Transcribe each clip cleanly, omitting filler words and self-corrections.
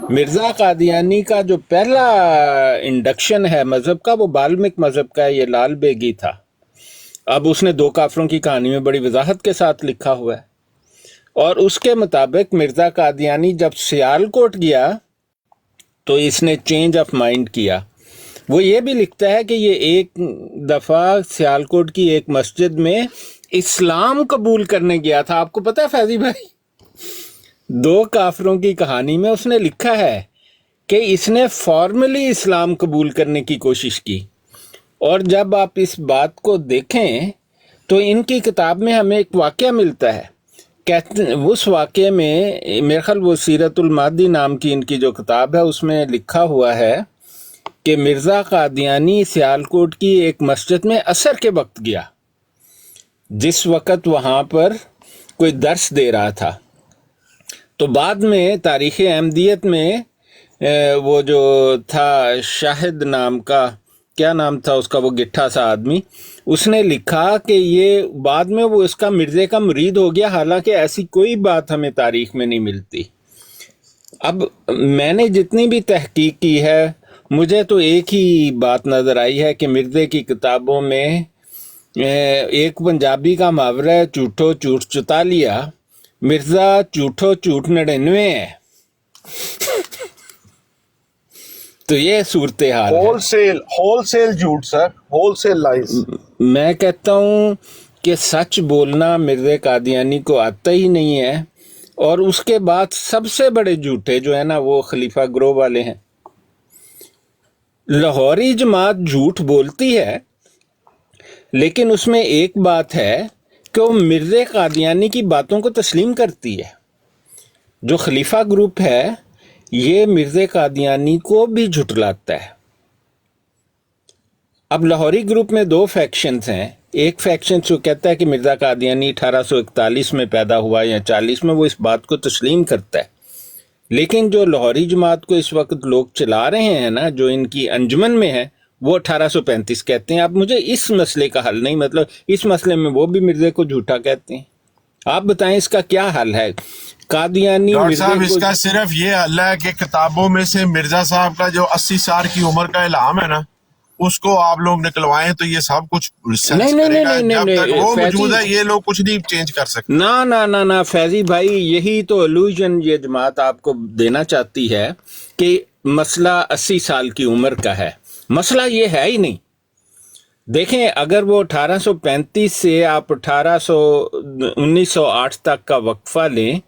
مرزا قادیانی کا جو پہلا انڈکشن ہے مذہب کا وہ بالمک مذہب کا ہے، یہ لال بیگی تھا۔ اب اس نے دو کافروں کی کہانی میں بڑی وضاحت کے ساتھ لکھا ہوا ہے، اور اس کے مطابق مرزا قادیانی جب سیالکوٹ گیا تو اس نے چینج آف مائنڈ کیا۔ وہ یہ بھی لکھتا ہے کہ یہ ایک دفعہ سیالکوٹ کی ایک مسجد میں اسلام قبول کرنے گیا تھا۔ آپ کو پتہ ہے فیضی بھائی، دو کافروں کی کہانی میں اس نے لکھا ہے کہ اس نے فارملی اسلام قبول کرنے کی کوشش کی، اور جب آپ اس بات کو دیکھیں تو ان کی کتاب میں ہمیں ایک واقعہ ملتا ہے۔ اس واقعے میں میرے خیال وہ سیرت المادی نام کی ان کی جو کتاب ہے اس میں لکھا ہوا ہے کہ مرزا قادیانی سیالکوٹ کی ایک مسجد میں عصر کے وقت گیا، جس وقت وہاں پر کوئی درس دے رہا تھا۔ تو بعد میں تاریخ احمدیت میں وہ جو تھا شاہد نام کا، کیا نام تھا اس کا، وہ گٹھا سا آدمی، اس نے لکھا کہ یہ بعد میں وہ اس کا مرزے کا مرید ہو گیا، حالانکہ ایسی کوئی بات ہمیں تاریخ میں نہیں ملتی۔ اب میں نے جتنی بھی تحقیق کی ہے مجھے تو ایک ہی بات نظر آئی ہے کہ مرزے کی کتابوں میں ایک پنجابی کا محاورہ ہے، جھوٹو جھوٹ چتا لیا، مرزا جھوٹو جھوٹ 99 ہے۔ تو یہ صورتحال ہے، ہول سیل جھوٹ سر، ہول سیل لائز۔ میں کہتا ہوں کہ سچ بولنا مرزا قادیانی کو آتا ہی نہیں ہے، اور اس کے بعد سب سے بڑے جھوٹے جو ہے نا وہ خلیفہ گروہ والے ہیں۔ لاہوری جماعت جھوٹ بولتی ہے، لیکن اس میں ایک بات ہے کہ وہ مرزا قادیانی کی باتوں کو تسلیم کرتی ہے۔ جو خلیفہ گروپ ہے یہ مرزا قادیانی کو بھی جھٹلاتا ہے۔ اب لاہوری گروپ میں دو فیکشنز ہیں، ایک فیکشن جو کہتا ہے کہ مرزا قادیانی 1841 میں پیدا ہوا یا 40 میں، وہ اس بات کو تسلیم کرتا ہے، لیکن جو لاہوری جماعت کو اس وقت لوگ چلا رہے ہیں نا، جو ان کی انجمن میں ہے، وہ 1835 کہتے ہیں۔ اب مجھے اس مسئلے کا حل نہیں، مطلب اس مسئلے میں وہ بھی مرزا کو جھوٹا کہتے ہیں۔ آپ بتائیں اس کا کیا حل ہے؟ قادیانی ڈاکٹر مرزا صاحب اس کو کا صرف یہ حل ہے کہ کتابوں میں سے مرزا صاحب کا جو 80 سال کی عمر کا اعلام ہے نا، اس کو آپ لوگ نکلوائیں تو یہ سب کچھ نہیں نہیں نہیں نہیں جب تک نہیں وہ فیضی، موجود ہے یہ لوگ کچھ نہیں چینج کر سکتے۔ نہ فیضی بھائی، یہی تو الوژن یہ جماعت آپ کو دینا چاہتی ہے کہ مسئلہ 80 سال کی عمر کا ہے۔ مسئلہ یہ ہے ہی نہیں۔ دیکھیں اگر وہ 1835 سے آپ 1908 تک کا وقفہ لیں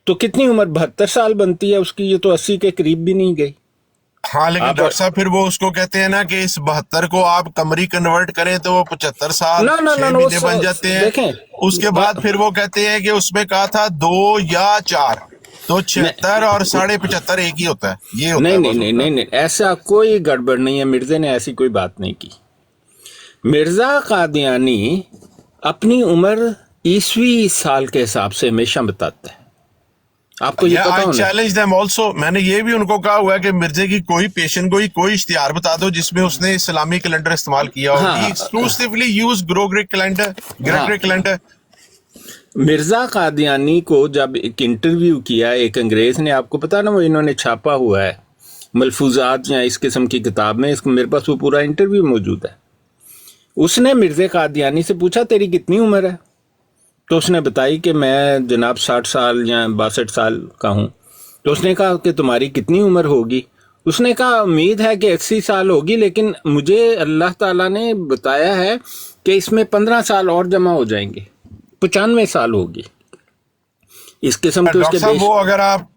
تو کتنی عمر 72 سال بنتی ہے اس کی، یہ تو 80 کے قریب بھی نہیں گئی۔ ہاں لیکن آپ ڈاکٹر صاحب پھر وہ اس کو کہتے ہیں نا کہ اس 72 کو آپ قمری کنورٹ کریں تو وہ 75 سال نہ 6 مہینے بن جاتے ہیں۔ دیکھیں اس کے بعد پھر وہ کہتے ہیں کہ اس میں کہا تھا 2 یا 4، تو 76 اور 75.5 ایک ہی ہوتا ہے، یہ ہوتا ہے بس۔ نہیں، ایسا کوئی گڑبڑ نہیں ہے، مرزا نے ایسی کوئی بات نہیں کی۔ مرزا قادیانی اپنی عمر عیسوی سال کے حساب سے ہمیشہ بتاتا ہے، آپ کو یہ پتا I ہونا۔ challenge them also، میں نے یہ بھی ان کو کہا ہوا ہے کہ مرزا کی کوئی پیشن کوئی اشتہار بتا دو جس میں اس نے اسلامی کیلنڈر استعمال کیا ہو۔ He exclusively used Gregorian calendar۔ Mirza Qadiani کو جب ایک انٹرویو کیا ایک انگریز نے، آپ کو پتا نا وہ انہوں نے چھاپا ہوا ہے ملفوظات یا اس قسم کی کتاب میں، میرے پاس وہ پورا انٹرویو موجود ہے۔ اس نے مرزا قادیانی سے پوچھا تیری کتنی عمر ہے؟ تو اس نے بتائی کہ میں جناب 60 سال یا 62 سال کا ہوں۔ تو اس نے کہا کہ تمہاری کتنی عمر ہوگی؟ اس نے کہا امید ہے کہ 80 سال ہوگی، لیکن مجھے اللہ تعالیٰ نے بتایا ہے کہ اس میں 15 سال اور جمع ہو جائیں گے، 95 سال ہوگی۔ اس قسم کے اس ڈاکٹر کے صاحب وہ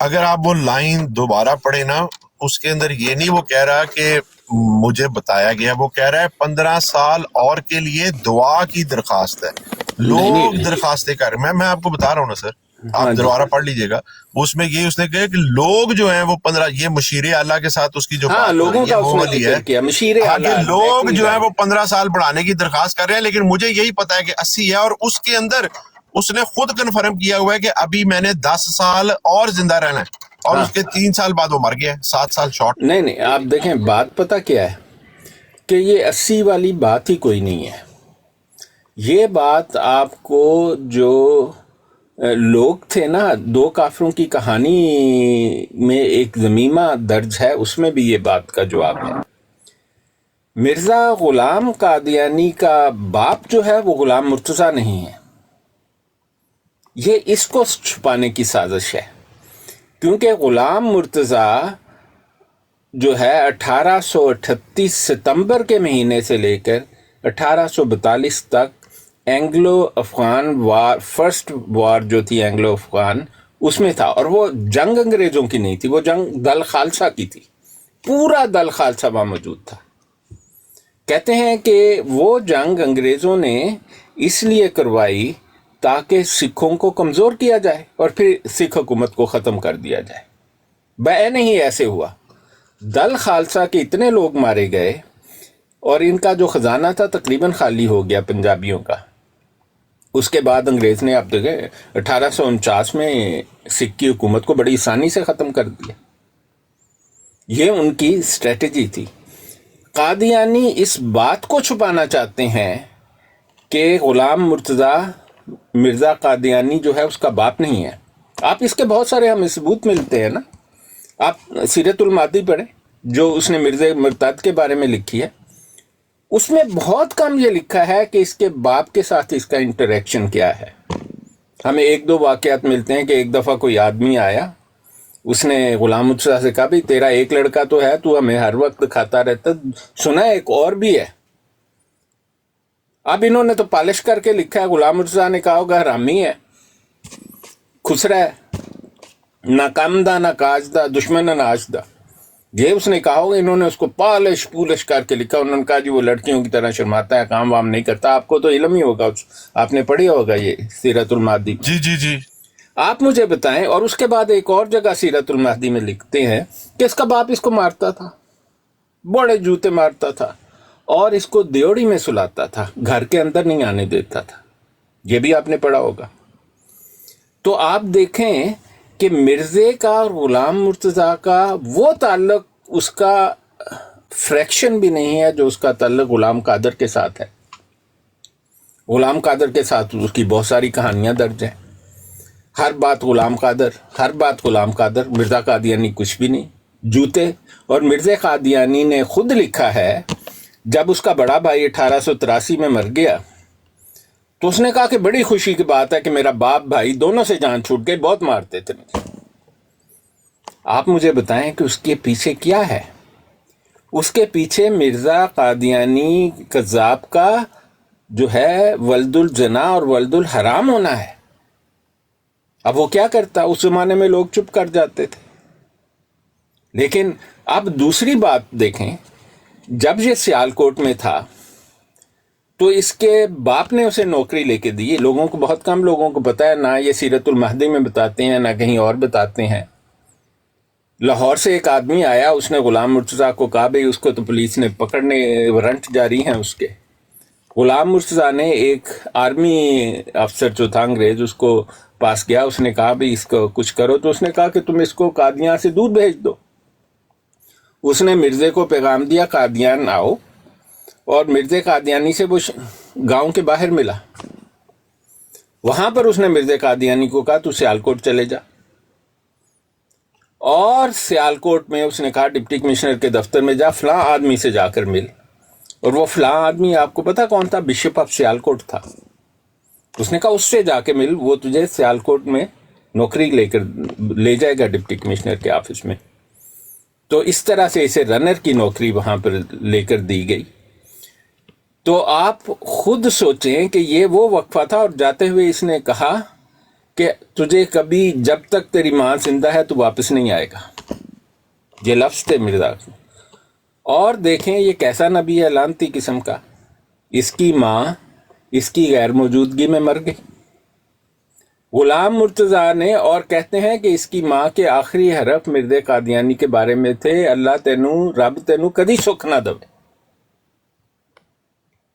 اگر آپ وہ لائن دوبارہ پڑھیں نا، اس کے اندر یہ نہیں وہ کہہ رہا کہ مجھے بتایا گیا، وہ کہہ رہا ہے 15 سال اور کے لیے دعا کی درخواست ہے۔ لوگ درخواستیں کر رہے ہیں، میں آپ کو بتا رہا ہوں نا سر، آپ دوبارہ پڑھ لیجئے گا، اس میں یہ اس نے کہا کہ لوگ جو ہیں وہ 15، یہ مشیر اعلیٰ کے ساتھ اس کی جو بات لوگوں کا وہ والی ہے کیا مشیر اعلیٰ، کہ لوگ جو ہیں وہ 15 سال بڑھانے کی درخواست کر رہے ہیں، لیکن مجھے یہی پتا ہے کہ 80 ہے، اور اس کے اندر اس نے خود کنفرم کیا ہوا ہے کہ ابھی میں نے 10 سال اور زندہ رہنا ہے، اور اس کے 3 سال بعد وہ مر گیا ہے، 7 سال شارٹ۔ نہیں آپ دیکھیں بات پتہ کیا ہے کہ یہ 80 والی بات ہی کوئی نہیں ہے۔ یہ بات آپ کو جو لوگ تھے نا، دو کافروں کی کہانی میں ایک ضمیمہ درج ہے، اس میں بھی یہ بات کا جواب ہے۔ مرزا غلام قادیانی کا باپ جو ہے وہ غلام مرتضیٰ نہیں ہے، یہ اس کو چھپانے کی سازش ہے، کیونکہ غلام مرتضیٰ جو ہے 1838 ستمبر کے مہینے سے لے کر 1842 تک اینگلو افغان وار، فرسٹ وار جو تھی اینگلو افغان، اس میں تھا، اور وہ جنگ انگریزوں کی نہیں تھی، وہ جنگ دل خالصہ کی تھی، پورا دل خالصہ وہاں موجود تھا۔ کہتے ہیں کہ وہ جنگ انگریزوں نے اس لیے کروائی تاکہ سکھوں کو کمزور کیا جائے اور پھر سکھ حکومت کو ختم کر دیا جائے۔ بعین ہی ایسے ہوا، دل خالصہ کے اتنے لوگ مارے گئے اور ان کا جو خزانہ تھا تقریباً خالی ہو گیا پنجابیوں کا۔ اس کے بعد انگریز نے اب دیکھیں 1849 میں سکھ کی حکومت کو بڑی آسانی سے ختم کر دیا۔ یہ ان کی اسٹریٹجی تھی۔ قادیانی اس بات کو چھپانا چاہتے ہیں کہ غلام مرتضیٰ مرزا قادیانی جو ہے اس کا باپ نہیں ہے۔ آپ اس کے بہت سارے ہمیں ثبوت ملتے ہیں نا، آپ سیرت الماضی پڑھیں جو اس نے مرزا مرتد کے بارے میں لکھی ہے، اس میں بہت کم یہ لکھا ہے کہ اس کے باپ کے ساتھ اس کا انٹریکشن کیا ہے۔ ہمیں ایک دو واقعات ملتے ہیں کہ ایک دفعہ کوئی آدمی آیا، اس نے غلام مرتضیٰ سے کہا بھی تیرا ایک لڑکا تو ہے، تو ہمیں ہر وقت کھاتا رہتا، سنا ہے ایک اور بھی ہے۔ اب انہوں نے تو پالش کر کے لکھا ہے، غلام مرتضیٰ نے کہا ہوگا حرامی ہے، خسرا ہے، نہ کم دا نہ کاج دا، دشمن نہ ناش دا، یہ اس نے کہا ہوگا۔ انہوں نے اس کو پالش پولش کر کے لکھا، انہوں نے کہا جی وہ لڑکیوں کی طرح شرماتا ہے، کام وام نہیں کرتا۔ آپ کو تو علم ہی ہوگا، آپ نے پڑھی ہوگا یہ سیرت الماضی۔ جی جی جی۔ آپ مجھے بتائیں، اور اس کے بعد ایک اور جگہ سیرت المہدی میں لکھتے ہیں کہ اس کا باپ اس کو مارتا تھا، بڑے جوتے مارتا تھا، اور اس کو دیوڑی میں سلاتا تھا، گھر کے اندر نہیں آنے دیتا تھا، یہ بھی آپ نے پڑھا ہوگا۔ تو آپ دیکھیں کہ مرزے کا اور غلام مرتضیٰ کا وہ تعلق اس کا فریکشن بھی نہیں ہے جو اس کا تعلق غلام قادر کے ساتھ ہے۔ غلام قادر کے ساتھ اس کی بہت ساری کہانیاں درج ہیں، ہر بات غلام قادر، ہر بات غلام قادر، مرزا قادیانی کچھ بھی نہیں، جوتے۔ اور مرزا قادیانی نے خود لکھا ہے جب اس کا بڑا بھائی 1883 میں مر گیا تو اس نے کہا کہ بڑی خوشی کی بات ہے کہ میرا باپ بھائی دونوں سے جان چھوٹ گئی، بہت مارتے تھے مجھے۔ آپ مجھے بتائیں کہ اس کے پیچھے کیا ہے؟ اس کے پیچھے مرزا قادیانی کذاب کا جو ہے ولد الزنا اور ولد الحرام ہونا ہے۔ اب وہ کیا کرتا؟ اس زمانے میں لوگ چپ کر جاتے تھے۔ لیکن اب دوسری بات دیکھیں، جب یہ سیالکوٹ میں تھا تو اس کے باپ نے اسے نوکری لے کے دی۔ لوگوں کو، بہت کم لوگوں کو پتا ہے، نہ یہ سیرت المہدی میں بتاتے ہیں نہ کہیں اور بتاتے ہیں۔ لاہور سے ایک آدمی آیا، اس نے غلام مرتضیٰ کو کہا بھئی اس کو تو پولیس نے پکڑنے، ورنٹ جاری ہیں اس کے۔ غلام مرتضیٰ نے ایک آرمی افسر جو تھا انگریز، اس کو پاس گیا، اس نے کہا بھئی اس کو کچھ کرو، تو اس نے کہا کہ تم اس کو قادیان سے دور بھیج دو۔ اس نے مرزے کو پیغام دیا قادیان آؤ، اور مرزا قادیانی سے وہ گاؤں کے باہر ملا۔ وہاں پر اس نے مرزا قادیانی کو کہا تو سیالکوٹ چلے جا، اور سیالکوٹ میں اس نے کہا ڈپٹی کمشنر کے دفتر میں جا، فلاں آدمی سے جا کر مل۔ اور وہ فلاں آدمی آپ کو پتا کون تھا؟ بشپ آف سیالکوٹ تھا۔ اس نے کہا اس سے جا کے مل، وہ تجھے سیالکوٹ میں نوکری لے جائے گا ڈپٹی کمشنر کے آفس میں۔ تو اس طرح سے اسے رنر کی نوکری وہاں پر لے کر دی گئی۔ تو آپ خود سوچیں کہ یہ وہ وقفہ تھا، اور جاتے ہوئے اس نے کہا کہ تجھے کبھی، جب تک تیری ماں زندہ ہے تو واپس نہیں آئے گا، یہ لفظ تھے مرزا۔ اور دیکھیں یہ کیسا نبی ہے، لعنتی قسم کا، اس کی ماں اس کی غیر موجودگی میں مر گئی۔ غلام مرتضیٰ نے، اور کہتے ہیں کہ اس کی ماں کے آخری حرف مرزا قادیانی کے بارے میں تھے، اللہ تینوں، رب تینوں کدی سکھ نہ دے۔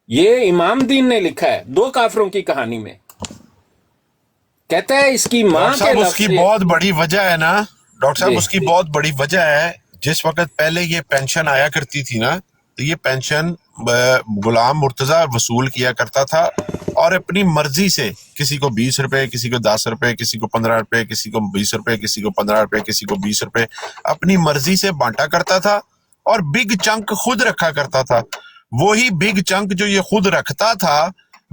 یہ امام دین نے لکھا ہے دو کافروں کی کہانی میں، کہتا ہے اس کی ماں کے لفظ، اس کی بہت بڑی وجہ ہے نا ڈاکٹر صاحب، اس کی بہت بڑی وجہ ہے، جس وقت پہلے یہ پینشن آیا کرتی تھی نا، تو یہ پینشن غلام مرتضیٰ وصول کیا کرتا تھا، اور اپنی مرضی سے کسی کو 20 روپے، کسی کو 10 روپے، کسی کو 15 روپے، کسی کو 20 روپے، کسی کو 15 روپے، کسی کو 20 روپے اپنی مرضی سے بانٹا کرتا تھا، اور بگ چنک خود رکھا کرتا تھا۔ وہی بگ چنک جو یہ خود رکھتا تھا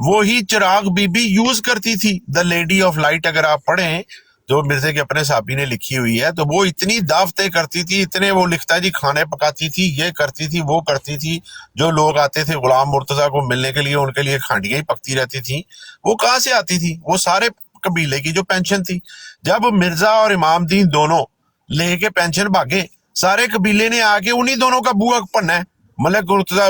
وہی چراغ بی بی یوز کرتی تھی۔ دا لیڈی آف لائٹ اگر آپ پڑھیں جو مرزے کے اپنے صحابی نے لکھی ہوئی ہے، تو وہ اتنی دعوتیں کرتی تھی، اتنے وہ لکھتا ہے جی کھانے پکاتی تھی، یہ کرتی تھی، وہ کرتی تھی، جو لوگ آتے تھے غلام مرتضیٰ کو ملنے کے لیے ان کے لیے کھانڈیاں ہی پکتی رہتی تھیں۔ وہ کہاں سے آتی تھی؟ وہ سارے قبیلے کی جو پینشن تھی۔ جب مرزا اور امام دین دونوں لے کے پینشن بھاگے، سارے قبیلے نے آ کے انہی دونوں کا بوا پڑنا ہے، ملک مرتضیٰ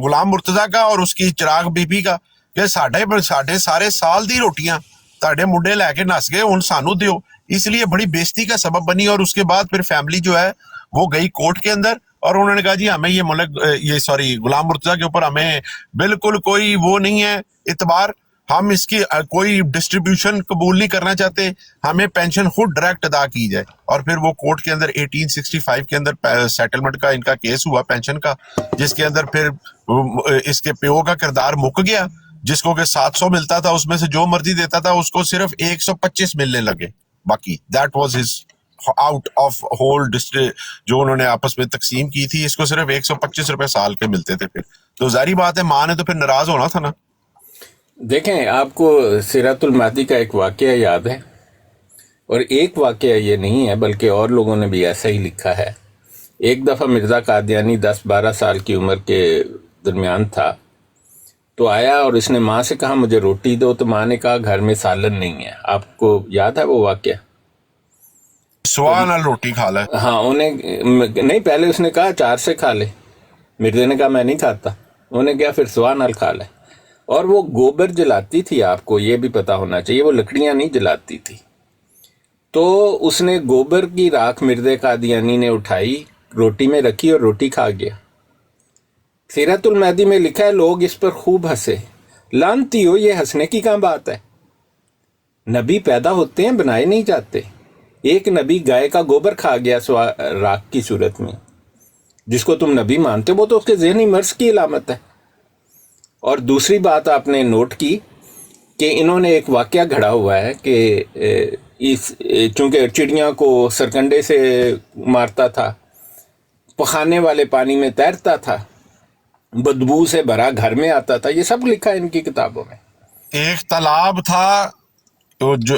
غلام مرتضیٰ کا اور اس کی چراغ بی بی کا، کہ ساڈے سارے سال دی روٹیاں تاڑے منڈے لے کے نس گئے، ان سانو دیو۔ اس لیے بڑی بےزتی کا سبب بنی، اور اس کے بعد پھر فیملی جو ہے وہ گئی کورٹ کے اندر، اور انہوں نے کہا جی ہمیں یہ غلام مرتضیٰ کے اوپر ہمیں بالکل کوئی وہ نہیں ہے اعتبار، ہم اس کی کوئی ڈسٹریبیوشن قبول نہیں کرنا چاہتے، ہمیں پینشن خود ڈائریکٹ ادا کی جائے۔ اور پھر وہ کورٹ کے اندر 1865 کے اندر سیٹلمنٹ کا ان کا کیس ہوا پینشن کا، جس کے اندر پھر اس کے پیو کا کردار مک گیا، جس کو کہ 700 ملتا تھا، اس میں سے جو مرضی دیتا تھا اس کو صرف 125 ملنے لگے، باقی that was his out of whole district جو انہوں نے آپس میں تقسیم کی تھی، اس کو صرف 125 روپے سال کے ملتے تھے۔ پھر تو ظاہری بات ہے ماں نے تو پھر ناراض ہونا تھا نا۔ دیکھیں، آپ کو سیرت المہدی کا ایک واقعہ یاد ہے، اور ایک واقعہ یہ نہیں ہے بلکہ اور لوگوں نے بھی ایسا ہی لکھا ہے۔ ایک دفعہ مرزا قادیانی 10-12 سال کی عمر کے درمیان تھا، تو آیا اور اس نے ماں سے کہا مجھے روٹی دو، تو ماں نے کہا گھر میں سالن نہیں ہے۔ آپ کو یاد ہے وہ واقعہ؟ سوال نال روٹی کھا لے۔ ہاں، نہیں، پہلے اس نے کہا چار سے کھا لے، مرزے نے کہا میں نہیں کھاتا، انہوں نے کہا پھر سوا نال کھا لے۔ اور وہ گوبر جلاتی تھی، آپ کو یہ بھی پتا ہونا چاہیے، وہ لکڑیاں نہیں جلاتی تھی۔ تو اس نے گوبر کی راکھ مرزا قادیانی نے اٹھائی، روٹی میں رکھی اور روٹی کھا گیا۔ سیرت المہدی میں لکھا ہے لوگ اس پر خوب ہنسے۔ لعنتی ہو، یہ ہنسنے کی کہاں بات ہے؟ نبی پیدا ہوتے ہیں، بنائے نہیں جاتے۔ ایک نبی گائے کا گوبر کھا گیا راکھ کی صورت میں، جس کو تم نبی مانتے ہو، وہ تو اس کے ذہنی مرض کی علامت ہے۔ اور دوسری بات آپ نے نوٹ کی کہ انہوں نے ایک واقعہ گھڑا ہوا ہے کہ چونکہ چڑیاں کو سرکنڈے سے مارتا تھا، پخانے والے پانی میں تیرتا تھا، بدبو سے بھرا گھر میں آتا تھا، یہ سب لکھا ہے ان کی کتابوں میں۔ ایک تالاب تھا تو جو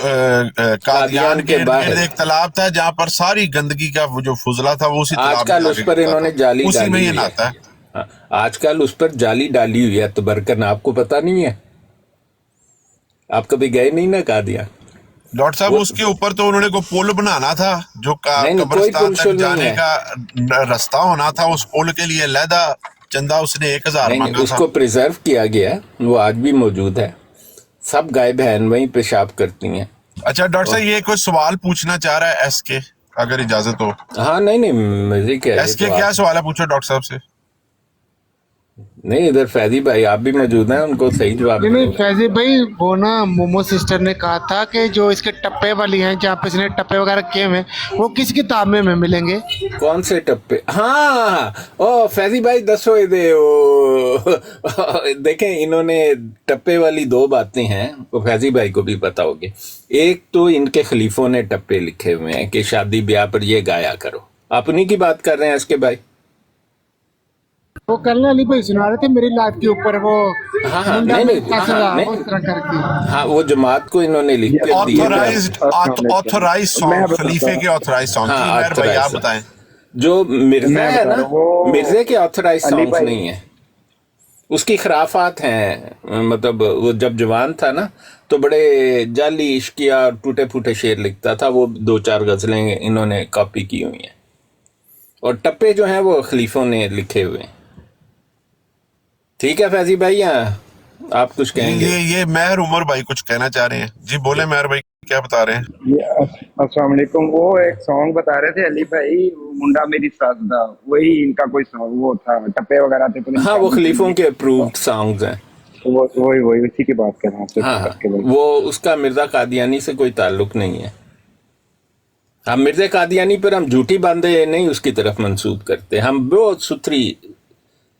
قادیان کے باہر ایک تالاب تھا جہاں پر ساری گندگی کا وہ جو فضلہ تھا وہ اسی آج تالاب کل اس پر انہوں نے جالی اسی ڈالی میں یہ ہوئی نہاتا ہے۔ ہاں، آج کل اس پر جالی ڈالی ہوئی ہے تبرکن، آپ کو پتا نہیں ہے؟ آپ کبھی گئے نہیں نا قادیان؟ ڈاکٹر صاحب اس کے اوپر تو انہوں نے کوئی پل بنانا تھا جو قبرستان تک جانے کا رستہ ہونا تھا، اس پل کے لیے علیحدہ چندہ اس نے 1000 مانگا اس تھا۔ کو پریزرو کیا گیا، وہ آج بھی موجود ہے، سب گائے بہن وہیں پیشاب کرتی ہیں۔ اچھا ڈاکٹر صاحب یہ کوئی سوال پوچھنا چاہ رہا ہے ایس کے، اگر اجازت ہو؟ ہاں، نہیں، مزے کیا ایس کے کیا سوال ہے، پوچھو ڈاکٹر صاحب سے۔ نہیں، ادھر فیضی بھائی آپ بھی موجود ہیں، ان کو صحیح جواب نہیں فیضی بھائی، وہ نا مومو سسٹر نے کہا تھا کہ جو اس کے ٹپے والی ہیں جہاں پہ اس نے ٹپے وغیرہ کیے ہوئے وہ کس کتاب میں ملیں گے؟ کون سے ٹپے؟ ہاں، فیضی بھائی دسو دے دیکھیں، انہوں نے ٹپے والی 2 باتیں ہیں، وہ فیضی بھائی کو بھی پتا ہوگی۔ ایک تو ان کے خلیفوں نے ٹپے لکھے ہوئے ہیں کہ شادی بیاہ پر یہ گایا کرو، آپ انہی کی بات کر رہے ہیں اس کے بھائی؟ وہ کل علی بھائی سنا رہے تھے میری لات کے اوپر وہ ہاں، وہ جماعت کو انہوں نے لکھ کے آتھورائز سانگ، خلیفے کے آتھورائز سانگ۔ مہر بھائی آپ بتائیں۔ جو مرزا ہے نا، مرزا کے آتھورائز سانگز نہیں ہیں، اس کی خرافات ہیں۔ مطلب وہ جب جوان تھا نا تو بڑے جعلی عشقیہ اور ٹوٹے پھوٹے شعر لکھتا تھا، وہ 2-4 غزلیں انہوں نے کاپی کی ہوئی ہیں، اور ٹپے جو ہیں وہ خلیفوں نے لکھے ہوئے ہیں۔ ٹھیک ہے فیضی بھائی، آپ کچھ کہیں گے؟ یہ مہر عمر بھائی کچھ کہنا چاہ رہے ہیں، جی بولے مہر بھائی، کیا بتا رہے ہیں؟ السلام علیکم۔ وہ ایک سانگ بتا رہے تھے علی بھائی، منڈا میری سازدہ، وہی ان کا کوئی سانگ وہ تھا، ٹپے وغیرہ تھے تو ہاں، وہ خلیفوں کے اپرووڈ سانگز ہیں، وہی اسی کی بات کر رہا ہاں، ہوں۔ وہ اس کا مرزا قادیانی سے کوئی تعلق نہیں ہے۔ ہم مرزا قادیانی پر ہم جھوٹی باندھے نہیں اس کی طرف منسوب کرتے، ہم بہت ستھری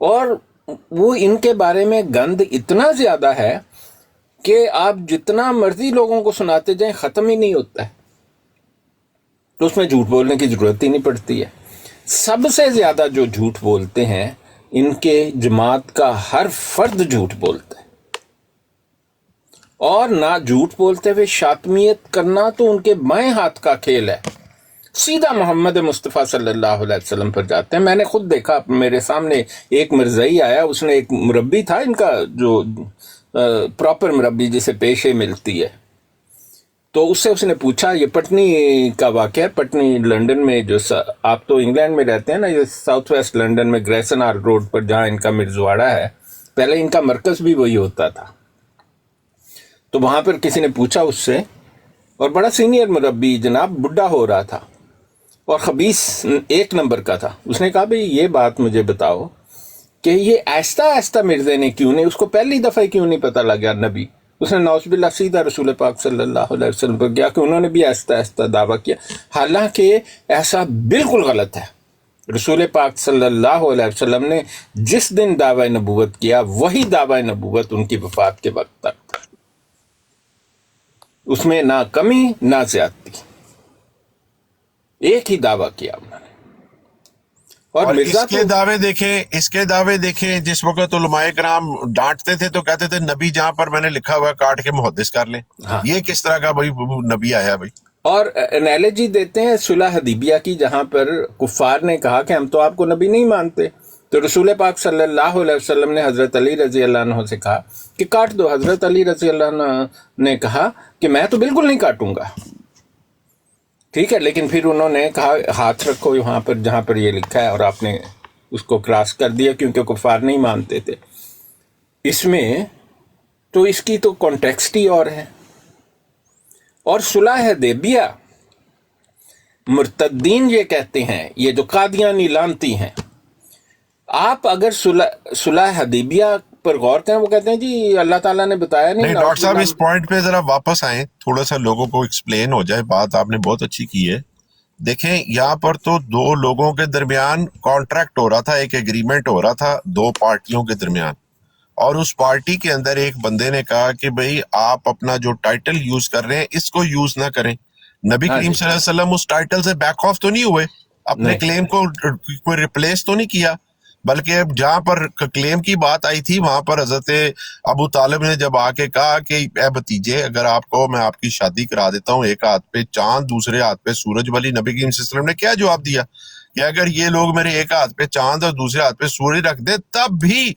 اور وہ ان کے بارے میں گند اتنا زیادہ ہے کہ آپ جتنا مرضی لوگوں کو سناتے جائیں ختم ہی نہیں ہوتا ہے، تو اس میں جھوٹ بولنے کی ضرورت ہی نہیں پڑتی ہے۔ سب سے زیادہ جو جھوٹ بولتے ہیں ان کے جماعت کا ہر فرد جھوٹ بولتا ہے، اور نہ جھوٹ بولتے ہوئے شاطمیت کرنا تو ان کے بائیں ہاتھ کا کھیل ہے، سیدھا محمد مصطفیٰ صلی اللہ علیہ وسلم پر جاتے ہیں۔ میں نے خود دیکھا، میرے سامنے ایک مرزائی آیا، اس نے ایک مربی تھا ان کا جو پراپر مربی جسے پیشے ملتی ہے، تو اس نے پوچھا، یہ پٹنی کا واقعہ ہے، پٹنی لنڈن میں، جو آپ تو انگلینڈ میں رہتے ہیں نا، یہ ساؤتھ ویسٹ لنڈن میں گریسن آر روڈ پر جہاں ان کا مرزواڑا ہے، پہلے ان کا مرکز بھی وہی ہوتا تھا۔ تو وہاں پر کسی نے پوچھا اس سے، اور بڑا سینئر مربی جناب، بڈھا ہو رہا تھا اور خبیث ایک نمبر کا تھا، اس نے کہا بھئی یہ بات مجھے بتاؤ کہ یہ آہستہ آہستہ مرزے نے کیوں نہیں، اس کو پہلی دفعہ کیوں نہیں پتہ لگا نبی؟ اس نے نعوذ باللہ سیدھا رسول پاک صلی اللہ علیہ وسلم پر گیا کہ انہوں نے بھی آہستہ آہستہ دعویٰ کیا، حالانکہ ایسا بالکل غلط ہے۔ رسول پاک صلی اللہ علیہ وسلم نے جس دن دعویٰ نبوت کیا وہی دعویٰ نبوت ان کی وفات کے وقت تک تھا، اس میں نہ کمی نہ زیادتی، ایک ہی دعویٰ کیا انہوں نے۔ اور مرزا اس کے دعوے دیکھیں جس وقت علماء کرام ڈانٹتے تھے تو کہتے تھے نبی جہاں پر میں نے لکھا ہوا کاٹ کے محدث کر لیں۔ یہ کس طرح کا بھائی نبی آیا بھائی؟ اور انالوجی دیتے ہیں صلح حدیبیہ کی، جہاں پر کفار نے کہا کہ ہم تو آپ کو نبی نہیں مانتے، تو رسول پاک صلی اللہ علیہ وسلم نے حضرت علی رضی اللہ عنہ سے کہا کہ کاٹ دو۔ حضرت علی رضی اللہ عنہ نے کہا کہ میں تو بالکل نہیں کاٹوں گا، ٹھیک ہے، لیکن پھر انہوں نے کہا ہاتھ رکھو وہاں پر جہاں پر یہ لکھا ہے، اور آپ نے اس کو کراس کر دیا کیونکہ کفار نہیں مانتے تھے۔ اس میں تو اس کی تو کانٹیکسٹ ہی اور ہے۔ اور صلح حدیبیہ مرتدین یہ کہتے ہیں، یہ جو قادیانی لانتی ہیں، آپ اگر صلح حدیبیہ پر غور کریں، وہ کہتے ہیں جی اللہ تعالیٰ نے بتایا نہیں۔ ڈاکٹر صاحب اس پوائنٹ پہ ذرا واپس آئیں، تھوڑا سا لوگوں کو ایکسپلین ہو جائے، بات آپ نے بہت اچھی کی ہے۔ دیکھیں یہاں پر تو دو لوگوں کے درمیان کانٹریکٹ ہو رہا تھا، ایک ایگریمنٹ ہو رہا تھا دو پارٹیوں کے درمیان، اور اس پارٹی کے اندر ایک بندے نے کہا کہ بھئی آپ اپنا جو ٹائٹل یوز کر رہے ہیں اس کو یوز نہ کریں۔ نبی کریم صلی اللہ علیہ وسلم اس ٹائٹل سے بیک آف تو نہیں ہوئے، اپنے کلیم کو کوئی ریپلیس تو نہیں کیا، بلکہ جہاں پر کلیم کی بات آئی تھی وہاں پر حضرت ابو طالب نے جب آ کے کہا کہ اے بھتیجے اگر آپ کو میں آپ کی شادی کرا دیتا ہوں، ایک ہاتھ پہ چاند دوسرے ہاتھ پہ سورج والی، نبی کریم صلی اللہ علیہ وسلم نے کیا جواب دیا کہ اگر یہ لوگ میرے ایک ہاتھ پہ چاند اور دوسرے ہاتھ پہ سورج رکھ دیں تب بھی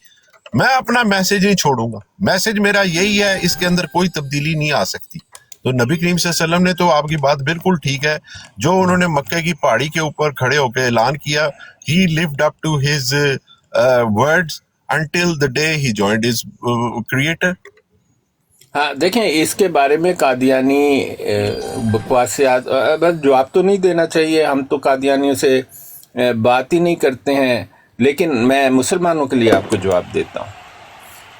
میں اپنا میسج نہیں چھوڑوں گا، میسج میرا یہی ہے، اس کے اندر کوئی تبدیلی نہیں آ سکتی۔ تو نبی کریم صلی اللہ علیہ وسلم نے تو آپ کی بات بالکل ٹھیک ہے، جو انہوں نے مکے کی پہاڑی کے اوپر کھڑے ہو کے اعلان کیا، he lived up to his words until the day he joined his creator۔ ہاں دیکھیں اس کے بارے میں قادیانی بکواسیات، بس جواب تو نہیں دینا چاہیے، ہم تو قادیانیوں سے بات ہی نہیں کرتے ہیں، لیکن میں مسلمانوں کے لیے آپ کو جواب دیتا ہوں۔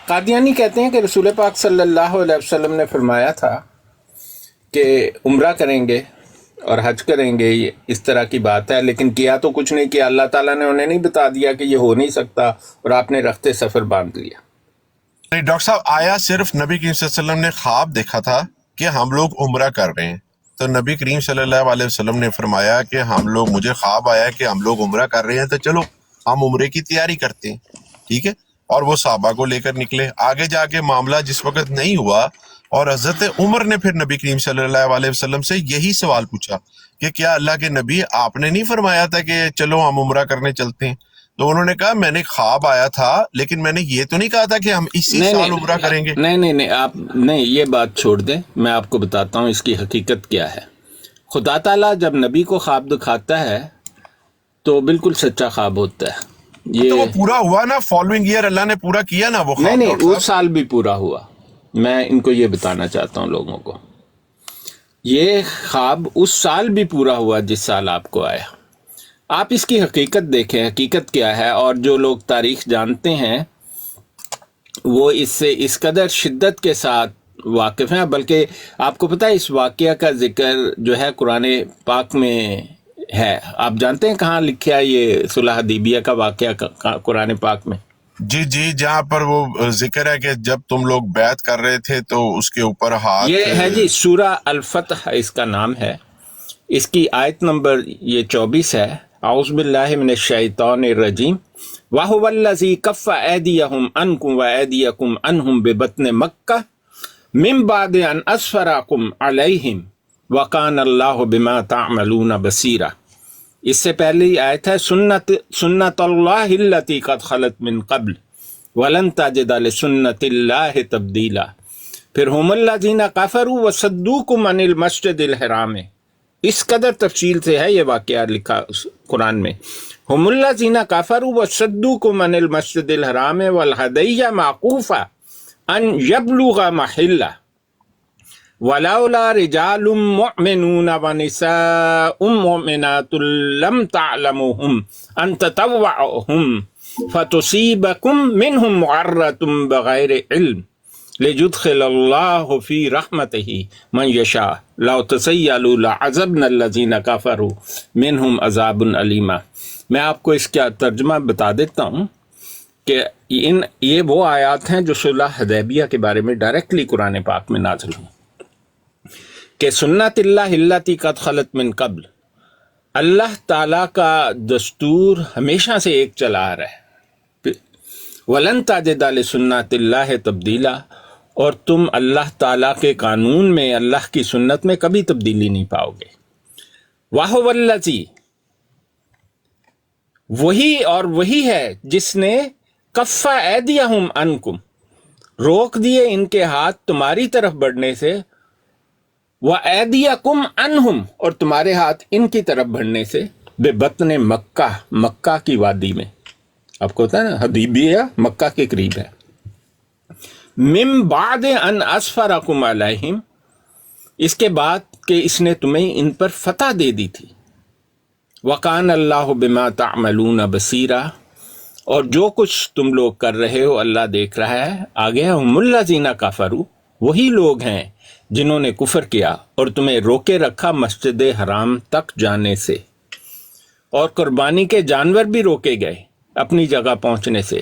قادیانی کہتے ہیں کہ رسول پاک صلی اللہ علیہ وسلم نے فرمایا تھا کہ عمرہ کریں گے اور حج کریں گے، یہ اس طرح کی بات ہے، لیکن کیا تو کچھ نہیں کیا، اللہ تعالیٰ نے انہیں نہیں بتا دیا کہ یہ ہو نہیں سکتا، اور آپ نے رخت سفر باندھ لیا۔ نہیں ڈاکٹر صاحب، آیا صرف نبی کریم صلی اللہ علیہ وسلم نے خواب دیکھا تھا کہ ہم لوگ عمرہ کر رہے ہیں، تو نبی کریم صلی اللہ علیہ وسلم نے فرمایا کہ ہم لوگ، مجھے خواب آیا کہ ہم لوگ عمرہ کر رہے ہیں، تو چلو ہم عمرے کی تیاری کرتے ہیں، ٹھیک ہے، اور وہ صحابہ کو لے کر نکلے۔ آگے جا کے معاملہ جس وقت نہیں ہوا، اور حضرت عمر نے پھر نبی کریم صلی اللہ علیہ وسلم سے یہی سوال پوچھا کہ کیا اللہ کے نبی آپ نے نہیں فرمایا تھا کہ چلو ہم عمرہ کرنے چلتے ہیں؟ تو انہوں نے کہا میں نے خواب آیا تھا، لیکن میں نے یہ تو نہیں کہا تھا کہ ہم اسی سال عمرہ کریں گے۔ نہیں آپ نہیں، یہ بات چھوڑ دیں، میں آپ کو بتاتا ہوں اس کی حقیقت کیا ہے۔ خدا تعالیٰ جب نبی کو خواب دکھاتا ہے تو بالکل سچا خواب ہوتا ہے۔ یہ تو وہ پورا ہوا نا، فالوئنگ ایئر اللہ نے پورا کیا نا وہ خواب۔ نہیں اس سال بھی پورا ہوا، میں ان کو یہ بتانا چاہتا ہوں لوگوں کو، یہ خواب اس سال بھی پورا ہوا جس سال آپ کو آیا۔ آپ اس کی حقیقت دیکھیں، حقیقت کیا ہے، اور جو لوگ تاریخ جانتے ہیں وہ اس سے اس قدر شدت کے ساتھ واقف ہیں، بلکہ آپ کو پتہ ہے اس واقعہ کا ذکر جو ہے قرآن پاک میں ہے، آپ جانتے ہیں کہاں لکھا ہے یہ صلح حدیبیہ کا واقعہ قرآن پاک میں؟ جی جی، جہاں پر وہ ذکر ہے کہ جب تم لوگ بیعت کر رہے تھے تو اس کے اوپر ہاتھ، یہ ہے جی سورہ الفتح اس کا نام ہے، اس کی آیت نمبر یہ 24 ہے۔ اعوذ باللہ من الشیطان الرجیم وَهُوَ الَّذِي كَفَّ أَيْدِيَهُمْ عَنْكُمْ وَأَيْدِيَكُمْ عَنْهُمْ بِبَطْنِ مَكَّةَ مِنْ بَعْدِ أَنْ أَظْفَرَكُمْ عَلَيْهِمْ وَكَانَ اللَّهُ بِمَا تَعْمَلُونَ بَصِيرًا۔ اس سے پہلی آیت ہے سنت اللہ التی قد خلت من قبل ولن تجد لسنت اللہ تبدیلا۔ پھر ہم الذین کفروا وصدوکم عن المسجد الحرام، اس قدر تفصیل سے ہے یہ واقعہ لکھا قرآن میں۔ ہم الذین کفروا وصدوکم عن المسجد الحرام والہدی معکوفا ان یبلغ محلہ ولولا رجال مؤمنون ونساء مؤمنات لم تعلموهم ان تطوعوهم فتصيبكم منهم معرة بغير علم ليدخل الله في رحمته من يشاء لو تسيلوا لعذبنا الذين كفروا منهم عذاب أليما۔ میں آپ کو اس کا ترجمہ بتا دیتا ہوں کہ یہ وہ آیات ہیں جو صلح حدیبیہ کے بارے میں ڈائریکٹلی قرآن پاک میں نازل ہوئی کہ سنت اللہ التی قد خلت من قبل، اللہ تعالیٰ کا دستور ہمیشہ سے ایک چلا آ رہا ہے، وَلَن تَجِدَ لِسُنَّتِ اللَّهِ تبدیلا، اور تم اللہ تعالیٰ کے قانون میں، اللہ کی سنت میں کبھی تبدیلی نہیں پاؤ گے۔ وَهُوَ الَّذِي، وہی اور وہی ہے جس نے کفّ ایدیہم عنکم، روک دیے ان کے ہاتھ تمہاری طرف بڑھنے سے، وَأَيْدِيَكُمْ عَنْهُمْ، اور تمہارے ہاتھ ان کی طرف بڑھنے سے، بِبَطْنِ مکہ، مکہ کی وادی میں، آپ کو ہوتا ہے نا حدیبیہ مکہ کے قریب ہے، مِن بَعْدِ أَنْ أَظْفَرَكُمْ عَلَيْهِمْ، اس کے بعد کہ اس نے تمہیں ان پر فتح دے دی تھی، وَكَانَ اللَّهُ بِمَا تَعْمَلُونَ بَصِيرًا، اور جو کچھ تم لوگ کر رہے ہو اللہ دیکھ رہا ہے۔ آگے ہم الذین کفروا، وہی لوگ ہیں جنہوں نے کفر کیا اور تمہیں روکے رکھا مسجد حرام تک جانے سے، اور قربانی کے جانور بھی روکے گئے اپنی جگہ پہنچنے سے،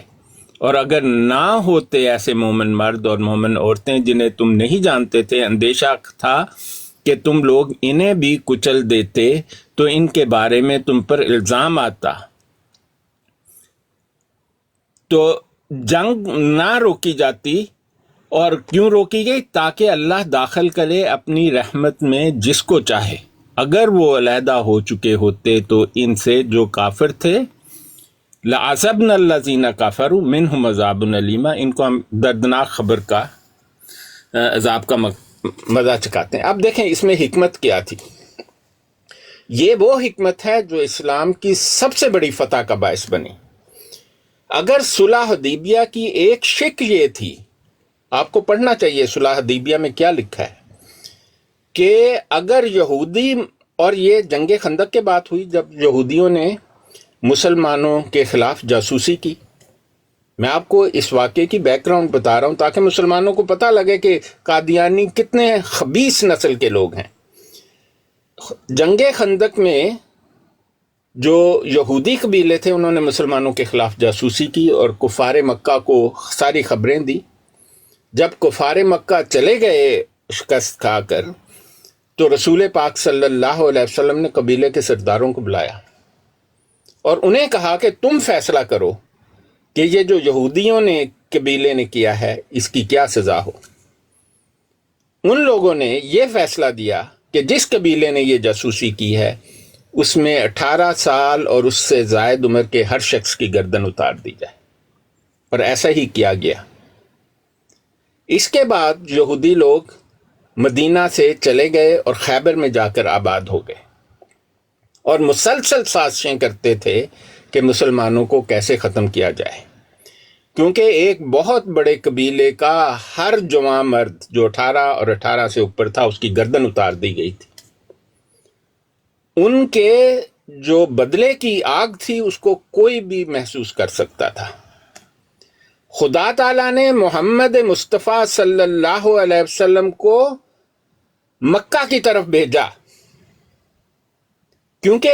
اور اگر نہ ہوتے ایسے مومن مرد اور مومن عورتیں جنہیں تم نہیں جانتے تھے، اندیشہ تھا کہ تم لوگ انہیں بھی کچل دیتے تو ان کے بارے میں تم پر الزام آتا، تو جنگ نہ روکی جاتی۔ اور کیوں روکی گئی؟ تاکہ اللہ داخل کرے اپنی رحمت میں جس کو چاہے۔ اگر وہ علیحدہ ہو چکے ہوتے تو ان سے جو کافر تھے، لَعَذَبْنَا الَّذِينَ كَفَرُوا مِنْهُمْ عَذَابٌ أَلِيمًا، ان کو ہم دردناک خبر کا عذاب کا مزہ چکاتے ہیں۔ اب دیکھیں اس میں حکمت کیا تھی۔ یہ وہ حکمت ہے جو اسلام کی سب سے بڑی فتح کا باعث بنی۔ اگر صلح حدیبیہ کی ایک شکل یہ تھی، آپ کو پڑھنا چاہیے صلح حدیبیہ میں کیا لکھا ہے، کہ اگر یہودی، اور یہ جنگ خندق کے بات ہوئی جب یہودیوں نے مسلمانوں کے خلاف جاسوسی کی۔ میں آپ کو اس واقعے کی بیک گراؤنڈ بتا رہا ہوں تاکہ مسلمانوں کو پتہ لگے کہ قادیانی کتنے خبیث نسل کے لوگ ہیں۔ جنگ خندق میں جو یہودی قبیلے تھے انہوں نے مسلمانوں کے خلاف جاسوسی کی اور کفار مکہ کو ساری خبریں دی۔ جب کفار مکہ چلے گئے شکست کھا کر، تو رسول پاک صلی اللہ علیہ وسلم نے قبیلے کے سرداروں کو بلایا اور انہیں کہا کہ تم فیصلہ کرو کہ یہ جو یہودیوں نے قبیلے نے کیا ہے اس کی کیا سزا ہو۔ ان لوگوں نے یہ فیصلہ دیا کہ جس قبیلے نے یہ جاسوسی کی ہے اس میں 18 سال اور اس سے زائد عمر کے ہر شخص کی گردن اتار دی جائے، اور ایسا ہی کیا گیا۔ اس کے بعد یہودی لوگ مدینہ سے چلے گئے اور خیبر میں جا کر آباد ہو گئے، اور مسلسل سازشیں کرتے تھے کہ مسلمانوں کو کیسے ختم کیا جائے، کیونکہ ایک بہت بڑے قبیلے کا ہر جوان مرد جو 18 اور 18 سے اوپر تھا اس کی گردن اتار دی گئی تھی۔ ان کے جو بدلے کی آگ تھی اس کو کوئی بھی محسوس کر سکتا تھا۔ خدا تعالیٰ نے محمد مصطفیٰ صلی اللہ علیہ وسلم کو مکہ کی طرف بھیجا، کیونکہ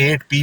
8p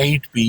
8p।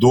2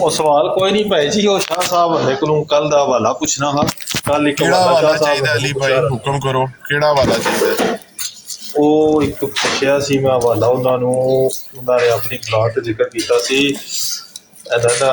ਉਹ ਸਵਾਲ ਕੋਈ ਨਹੀਂ ਭਾਈ ਜੀ, ਉਹ ਸ਼ਾਹ ਸਾਹਿਬ ਹਲੇ ਕੋਲੋਂ ਕੱਲ ਦਾ ਹਵਾਲਾ ਪੁੱਛਣਾ ਵਾ। ਕੱਲ ਇੱਕ ਕਿਹੜਾ ਹਵਾਲਾ ਚਾਹੀਦਾ ਅਲੀ ਭਾਈ, ਹੁਕਮ ਕਰੋ, ਕਿਹੜਾ ਹਵਾਲਾ ਚਾਹੀਦਾ? ਉਹ ਇੱਕ ਪੁੱਛਿਆ ਸੀ ਮੈਂ ਹਵਾਲਾ ਉਹਨਾਂ ਨੇ ਆਪਣੀ ਗਾਂ ਤੇ ਜ਼ਿਕਰ ਕੀਤਾ ਸੀ ਇਹਦਾ ਨਾ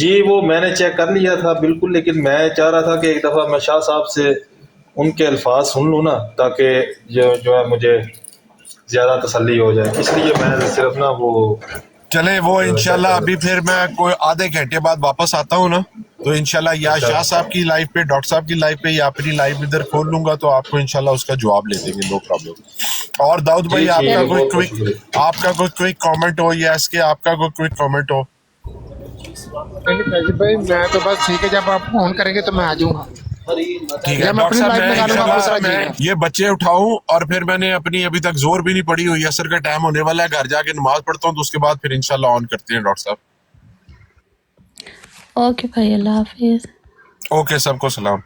جی وہ میں نے چیک کر لیا تھا بالکل، لیکن میں چاہ رہا تھا کہ ایک دفعہ میں شاہ صاحب سے ان کے الفاظ سن لوں نا، تاکہ جو ہے مجھے زیادہ تسلی ہو جائے، اس لیے میں صرف نا وہ چلے وہ انشاءاللہ ابھی پھر میں کوئی آدھے گھنٹے بعد واپس آتا ہوں نا، تو انشاءاللہ یا شاہ صاحب کی لائف پہ، ڈاکٹر صاحب کی لائف پہ، یا اپنی لائف ادھر کھول لوں گا، تو آپ کو انشاءاللہ اس کا جواب لے دیں گے، نو پرابلم۔ اور داؤد بھائی آپ کا کوئی کوئک کامنٹ ہو، یا اس کے آپ کا کوئی کوئک کامنٹ ہو؟ فیض بھائی میں تو بس ٹھیک ہے، جب آپ فون کریں گے تو میں آ جاؤں گا۔ ٹھیک ہے یا میں ڈاکٹر اپنی صاحب، لائف میں نکالوں گا، آپ انشاءاللہ دوسرا میں جی یہ بچے اٹھاؤں، اور پھر میں نے اپنی ابھی تک زور بھی نہیں پڑی ہوئی، عصر کا ٹائم ہونے والا ہے، گھر جا کے نماز پڑھتا ہوں، تو اس کے بعد پھر انشاءاللہ آن کرتے ہیں ڈاکٹر صاحب۔ اوکے بھائی، اللہ حافظ۔ اوکے، سب کو سلام۔